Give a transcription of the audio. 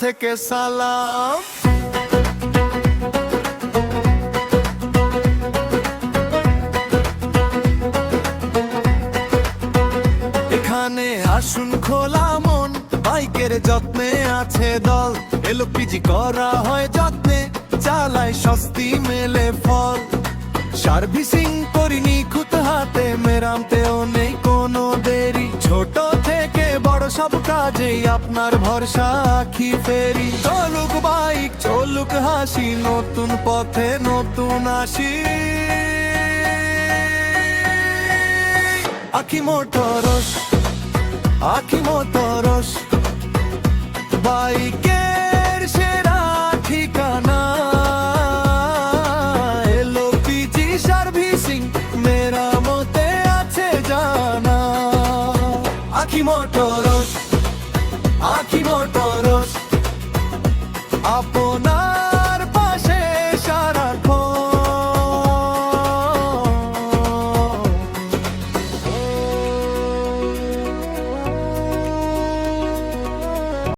থেকে সালাম। এখানে আসুন খোলা মন, বাইকের যত্নে আছে দল। এলপিজি করা হয় যত্নে, চালায় সস্তি মেলে ফল। সার্ভিসিং করি নিখুঁত হাতে, মেরামতেও নেই কোনো দেরি। ছোট থেকে বড় সব কাজেই আপনার ভরসা আখি ফেরি। চলুক বাইক চলুক হাসি, নতুন পথে নতুন আসি। আখি মোটরস, আখি মোটরস, বাইক